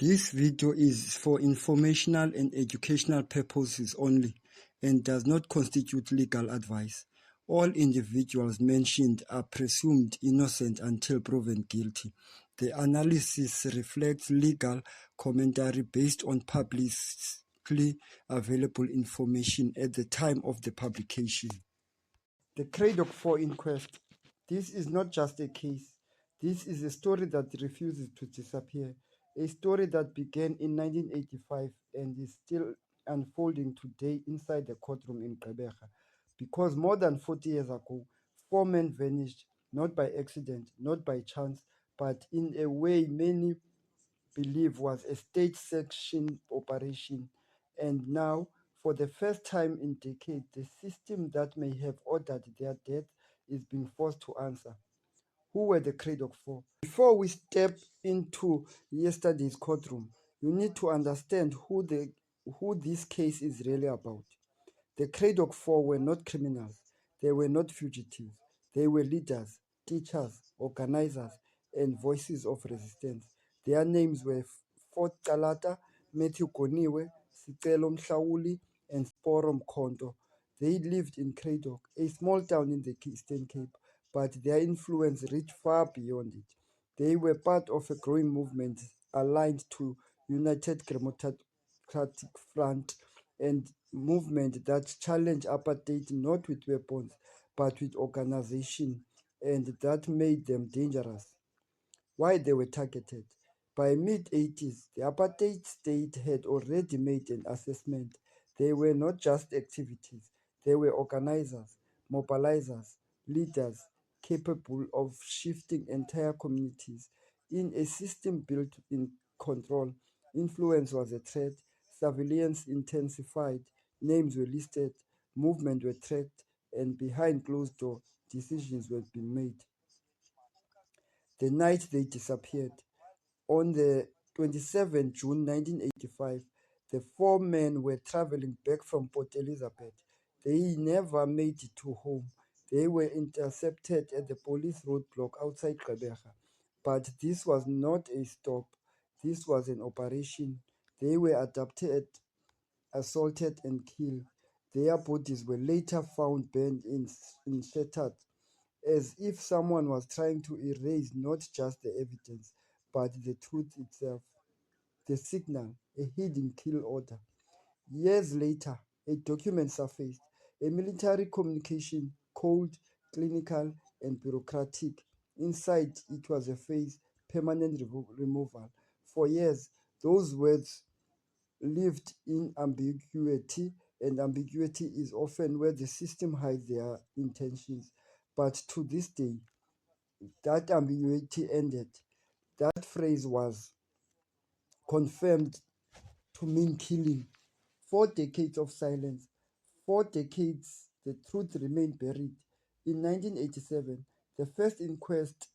This video is for informational and educational purposes only and does not constitute legal advice. All individuals mentioned are presumed innocent until proven guilty. The analysis reflects legal commentary based on publicly available information at the time of the publication. The Cradock 4 inquest. This is not just a case. This is a story that refuses to disappear. A story that began in 1985 and is still unfolding today inside the courtroom in Gqeberha. Because more than 40 years ago, 4 men vanished, not by accident, not by chance, but in a way many believe was a state-sanctioned operation. And now, for the first time in decades, the system that may have ordered their death is being forced to answer. Who were the Cradock 4? Before we step into yesterday's courtroom, you need to understand who this case is really about. The Cradock 4 were not criminals. They were not fugitives. They were leaders, teachers, organizers, and voices of resistance. Their names were Fort Kalata, Matthew Goniwe, Sicelo Mhlawuli, and Sporo Mkhonto. They lived in Cradock, a small town in the Eastern Cape, but their influence reached far beyond it. They were part of a growing movement aligned to United Democratic Front and movement that challenged apartheid not with weapons but with organization, and that made them dangerous. Why they were targeted? By mid-80s, the apartheid state had already made an assessment. They were not just activities, they were organizers, mobilizers, leaders capable of shifting entire communities. In a system built in control, influence was a threat, surveillance intensified, names were listed, movement were tracked, and behind closed doors, decisions were being made. The night they disappeared, on the 27th June 1985, the 4 men were traveling back from Port Elizabeth. They never made it to home. They were intercepted at the police roadblock outside Gqeberha. But this was not a stop. This was an operation. They were abducted, assaulted, and killed. Their bodies were later found burned in shattered, as if someone was trying to erase not just the evidence, but the truth itself. The signal, a hidden kill order. Years later, a document surfaced, a military communication, cold, clinical, and bureaucratic. Inside, it was a phrase, permanent removal. For years, those words lived in ambiguity, and ambiguity is often where the system hides their intentions. But to this day, that ambiguity ended. That phrase was confirmed to mean killing. 4 decades of silence, 4 decades, the truth remained buried. In 1987, the first inquest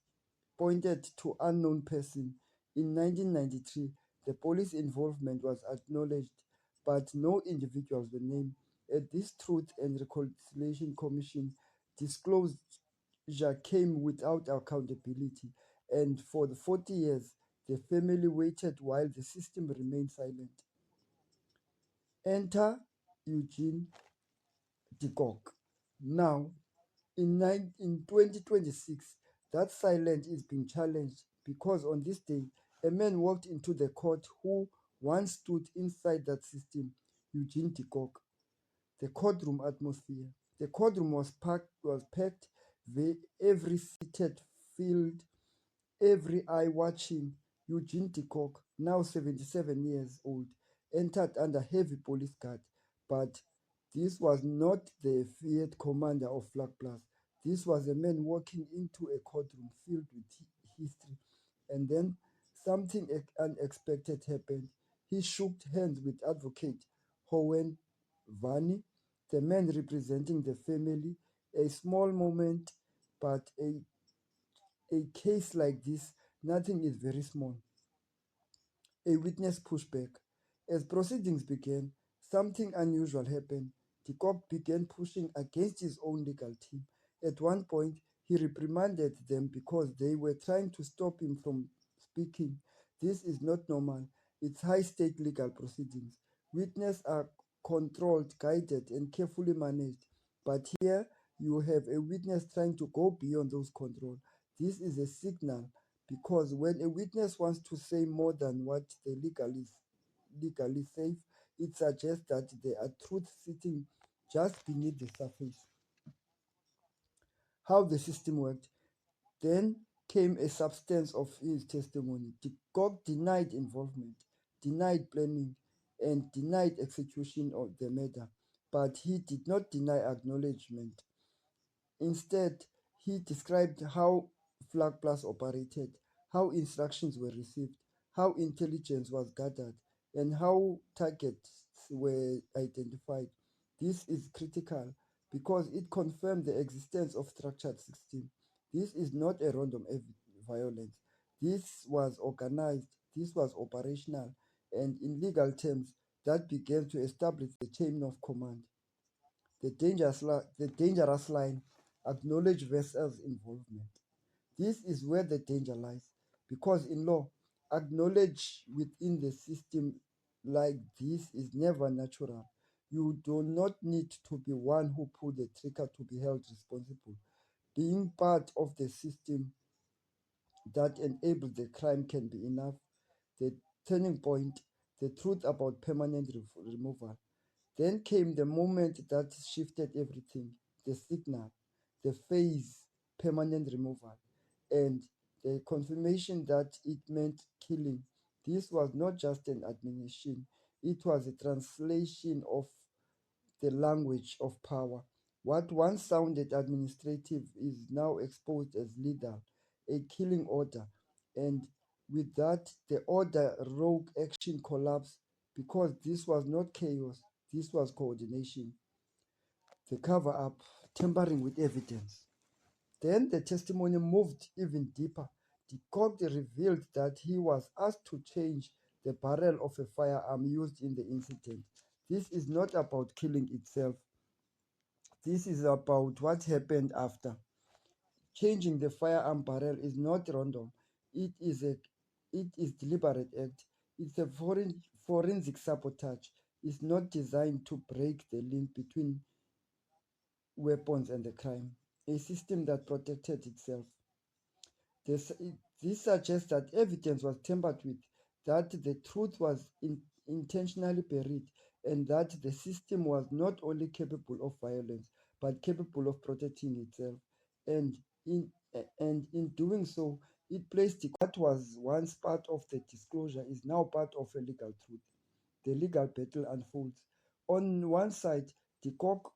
pointed to unknown person. In 1993, the police involvement was acknowledged, but no individuals were named. At this Truth and Reconciliation Commission, disclosure came without accountability, and for the 40 years, the family waited while the system remained silent. Enter Eugene de Kock. Now, in 2026, that silence is being challenged because on this day, a man walked into the court who once stood inside that system, Eugene de Kock. The courtroom atmosphere. The courtroom was packed, every seated filled, every eye watching. Eugene de Kock, now 77 years old, entered under heavy police guard, but this was not the feared commander of Flag Plus. This was a man walking into a courtroom filled with history. And then something unexpected happened. He shook hands with advocate Howen Vani, the man representing the family. A small moment, but a case like this, nothing is very small. A witness pushback. As proceedings began, something unusual happened. De Kock began pushing against his own legal team. At one point, he reprimanded them because they were trying to stop him from speaking. This is not normal. It's high-stake legal proceedings. Witnesses are controlled, guided, and carefully managed. But here, you have a witness trying to go beyond those controls. This is a signal because when a witness wants to say more than what they legally safe, it suggests that there are truths sitting just beneath the surface. How the system worked. Then came a substance of his testimony. De Kock denied involvement, denied planning, and denied execution of the murder, but he did not deny acknowledgement. Instead, he described how Flag Plus operated, how instructions were received, how intelligence was gathered, and how targets were identified. This is critical because it confirmed the existence of structured system. This is not a random violence. This was organized, this was operational, and in legal terms, that began to establish the chain of command. The dangerous line, acknowledge versus involvement. This is where the danger lies, because in law, acknowledge within the system like this is never natural. You do not need to be one who pulled the trigger to be held responsible. Being part of the system that enables the crime can be enough. The turning point, the truth about permanent removal. Then came the moment that shifted everything, the signal, the phase, permanent removal, and the confirmation that it meant killing. This was not just an admonition, it was a translation of the language of power. What once sounded administrative is now exposed as legal, a killing order, and with that, the order rogue action collapsed because this was not chaos, this was coordination. The cover up, tampering with evidence. Then the testimony moved even deeper. The court revealed that he was asked to change the barrel of a firearm used in the incident. This is not about killing itself. This is about what happened after. Changing the firearm barrel is not random. It is deliberate act. It's a forensic sabotage. It's not designed to break the link between weapons and the crime. A system that protected itself. This suggests that evidence was tampered with, that the truth was intentionally buried, and that the system was not only capable of violence but capable of protecting itself. And in doing so, it placed what was once part of the disclosure is now part of a legal truth. The legal battle unfolds. On one side, the cock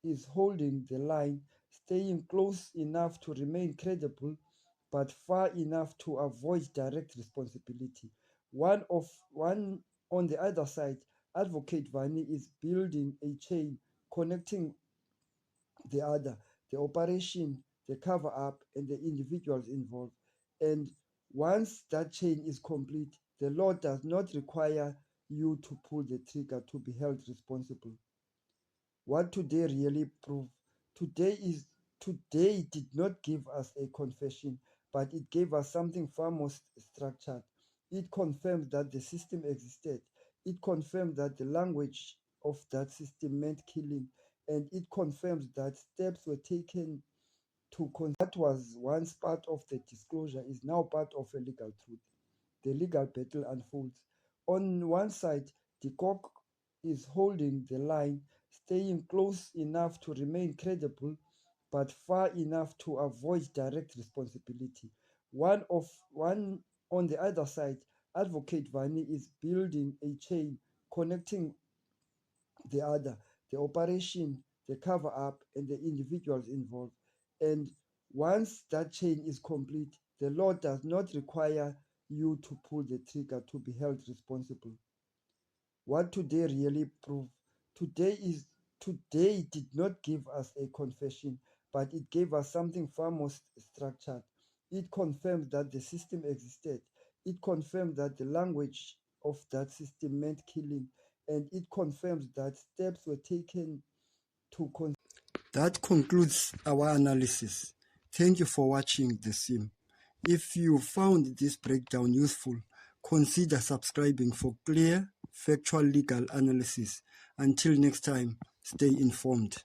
is holding the line, staying close enough to remain credible, but far enough to avoid direct responsibility. One on the other side, Advocate Vani is building a chain connecting the other, the operation, the cover up, and the individuals involved. And once that chain is complete, the law does not require you to pull the trigger to be held responsible. What today really proved? Today did not give us a confession, but it gave us something far more structured. It confirmed that the system existed. It confirmed that the language of that system meant killing, and it confirms that steps were taken to what was once part of the disclosure is now part of a legal truth. The legal battle unfolds. On one side, the cock is holding the line, staying close enough to remain credible, but far enough to avoid direct responsibility. One on the other side, Advocate Vani is building a chain connecting the other, the operation, the cover up, and the individuals involved. And once that chain is complete, the law does not require you to pull the trigger to be held responsible. What today really proved? Today did not give us a confession, but it gave us something far more structured. It confirmed that the system existed. It confirmed that the language of that system meant killing, and it confirms that steps were taken to. That concludes our analysis. Thank you for watching the sim. If you found this breakdown useful, consider subscribing for clear, factual legal analysis. Until next time, stay informed.